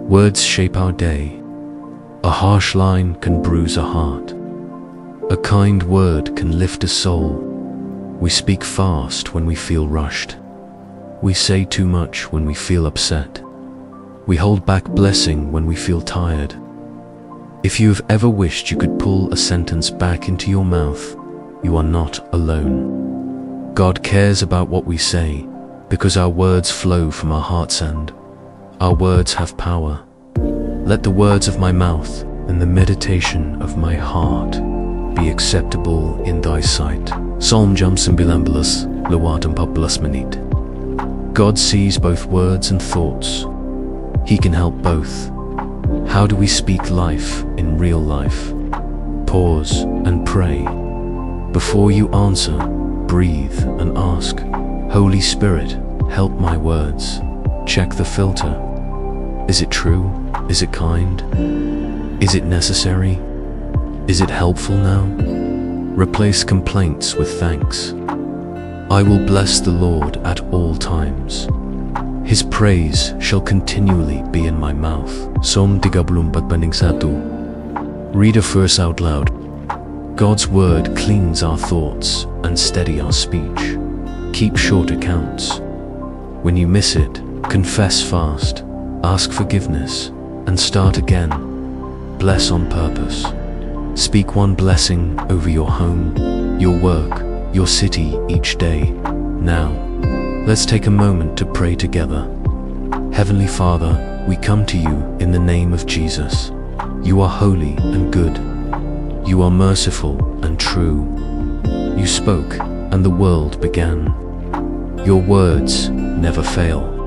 Words shape our day. A harsh line can bruise a heart. A kind word can lift a soul. We speak fast when we feel rushed. We say too much when we feel upset. We hold back blessing when we feel tired. If you have ever wished you could pull a sentence back into your mouth, you are not alone. God cares about what we say because our words flow from our heart's end. Our words have power. Let the words of my mouth and the meditation of my heart be acceptable in thy sight. Psalm 19, lewat 14 menit. God sees both words and thoughts. He can help both. How do we speak life in real life? Pause and pray. Before you answer, breathe and ask, Holy Spirit, help my words. Check the filter. Is it true? Is it kind? Is it necessary? Is it helpful now? Replace complaints with thanks. I will bless the Lord at all times. His praise shall continually be in my mouth. Psalm 34:1. Read a verse out loud. God's word cleans our thoughts and steady our speech. Keep short accounts. When you miss it, confess fast, ask forgiveness, and start again. Bless on purpose. Speak one blessing over your home, your work, your city each day. Now, let's take a moment to pray together. Heavenly Father, we come to you in the name of Jesus. You are holy and good. You are merciful and true. You spoke, and the world began. Your words never fail.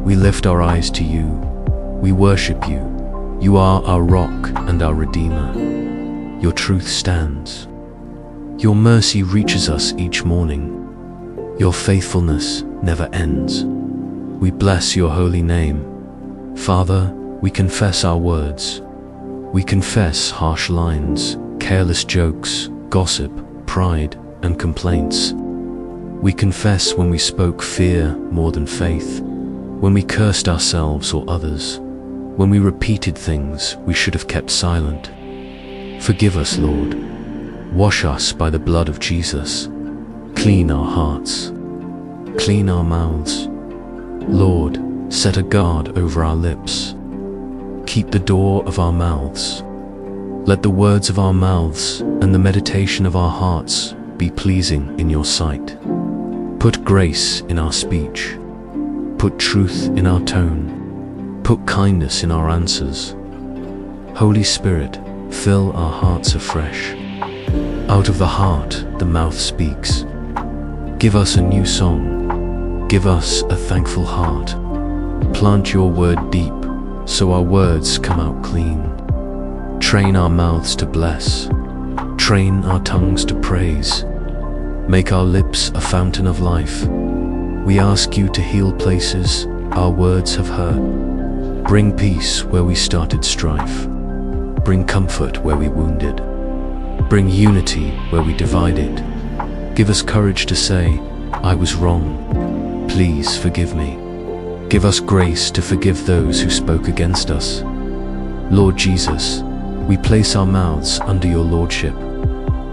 We lift our eyes to you. We worship you. You are our rock and our Redeemer. Your truth stands. Your mercy reaches us each morning. Your faithfulness never ends. We bless your holy name. Father, we confess our words. We confess harsh lines, careless jokes, gossip, pride, and complaints. We confess when we spoke fear more than faith, when we cursed ourselves or others, when we repeated things we should have kept silent. Forgive us, Lord. Wash us by the blood of Jesus. Clean our hearts. Clean our mouths. Lord, set a guard over our lips. Keep the door of our mouths. Let the words of our mouths and the meditation of our hearts be pleasing in your sight. Put grace in our speech. Put truth in our tone. Put kindness in our answers. Holy Spirit, fill our hearts afresh. Out of the heart, the mouth speaks. Give us a new song. Give us a thankful heart. Plant your word deep, so our words come out clean. Train our mouths to bless. Train our tongues to praise. Make our lips a fountain of life. We ask you to heal places our words have hurt. Bring peace where we started strife. Bring comfort where we wounded. Bring unity where we divided. Give us courage to say, I was wrong. Please forgive me. Give us grace to forgive those who spoke against us. Lord Jesus, we place our mouths under your lordship.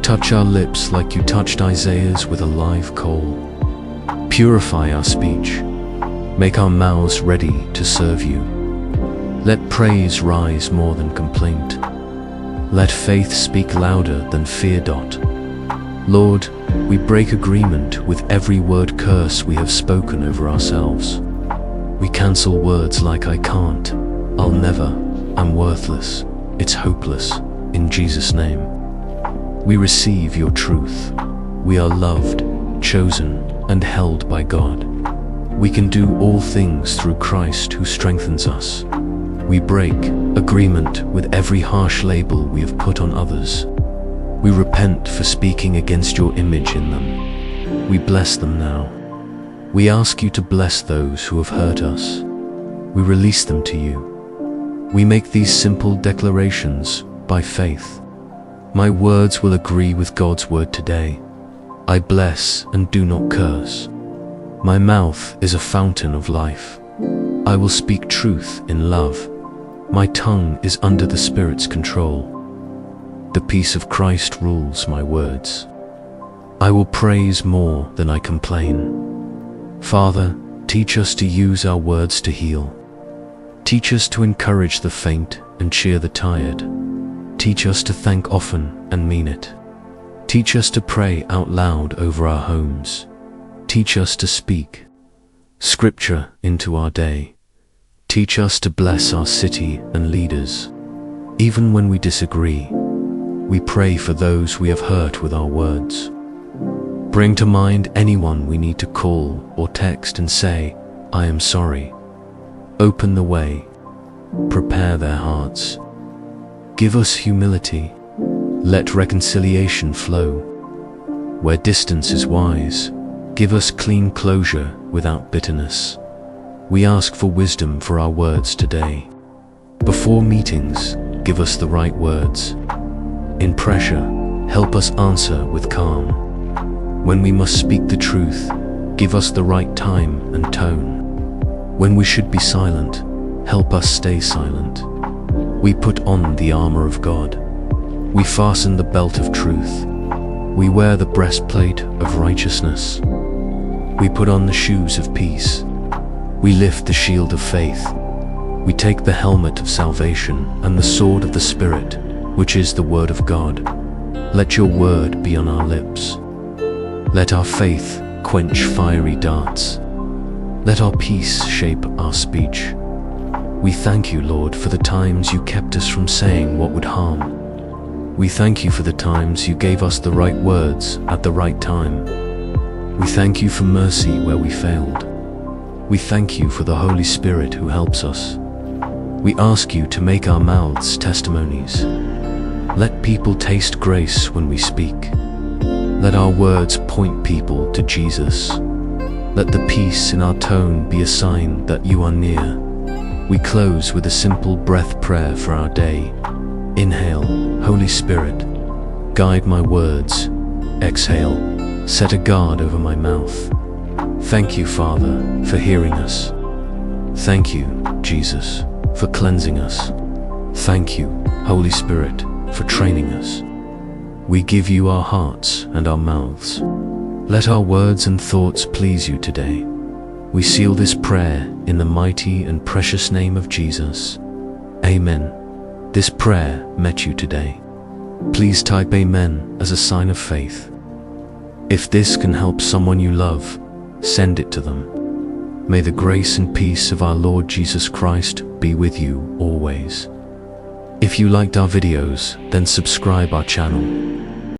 Touch our lips like you touched Isaiah's with a live coal. Purify our speech. Make our mouths ready to serve you. Let praise rise more than complaint. Let faith speak louder than fear. Lord, we break agreement with every word curse we have spoken over ourselves. We cancel words like I can't, I'll never, I'm worthless, it's hopeless, in Jesus' name. We receive your truth. We are loved, chosen, and held by God. We can do all things through Christ who strengthens us. We break agreement with every harsh label we have put on others. We repent for speaking against your image in them. We bless them now. We ask you to bless those who have hurt us. We release them to you. We make these simple declarations by faith. My words will agree with God's word today. I bless and do not curse. My mouth is a fountain of life. I will speak truth in love. My tongue is under the Spirit's control. The peace of Christ rules my words. I will praise more than I complain. Father, teach us to use our words to heal. Teach us to encourage the faint and cheer the tired. Teach us to thank often and mean it. Teach us to pray out loud over our homes. Teach us to speak Scripture into our day. Teach us to bless our city and leaders. Even when we disagree, we pray for those we have hurt with our words. Bring to mind anyone we need to call or text and say, I am sorry. Open the way. Prepare their hearts. Give us humility. Let reconciliation flow. Where distance is wise, give us clean closure without bitterness. We ask for wisdom for our words today. Before meetings, give us the right words. In pressure, help us answer with calm. When we must speak the truth, give us the right time and tone. When we should be silent, help us stay silent. We put on the armor of God. We fasten the belt of truth. We wear the breastplate of righteousness. We put on the shoes of peace. We lift the shield of faith. We take the helmet of salvation and the sword of the Spirit, which is the word of God. Let your word be on our lips. Let our faith quench fiery darts. Let our peace shape our speech. We thank you, Lord, for the times you kept us from saying what would harm. We thank you for the times you gave us the right words at the right time. We thank you for mercy where we failed. We thank you for the Holy Spirit who helps us. We ask you to make our mouths testimonies. Let people taste grace when we speak. Let our words point people to Jesus. Let the peace in our tone be a sign that you are near. We close with a simple breath prayer for our day. Inhale, Holy Spirit, guide my words. Exhale, set a guard over my mouth. Thank you, Father, for hearing us. Thank you, Jesus, for cleansing us. Thank you, Holy Spirit, for training us. We give you our hearts and our mouths. Let our words and thoughts please you today. We seal this prayer in the mighty and precious name of Jesus. Amen. This prayer met you today. Please type Amen as a sign of faith. If this can help someone you love, send it to them. May the grace and peace of our Lord Jesus Christ be with you always. If you liked our videos, then subscribe our channel.